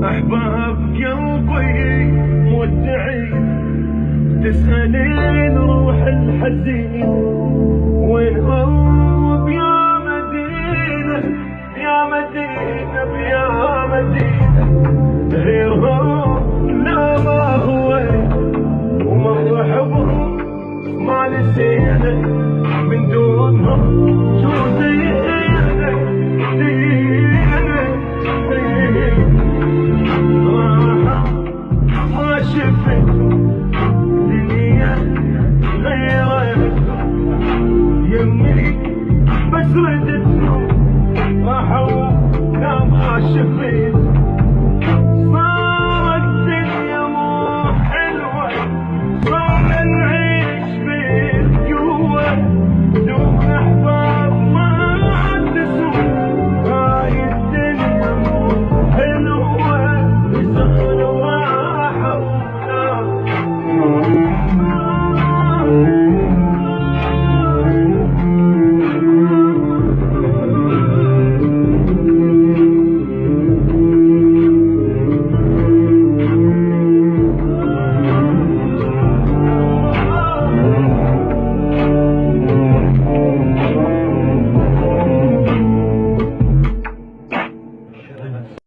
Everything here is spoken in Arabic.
أحباب قلبي مودعين، تسألين روح الحزين وين هو يا مدينة، يا مدينة يا مدينة، غيرهم لا ما هو ومرحبهم ما نسينا من دونهم شو زينا ما شفت دنيا غيرك يمي بس ردتهم راحوا لا ما شفت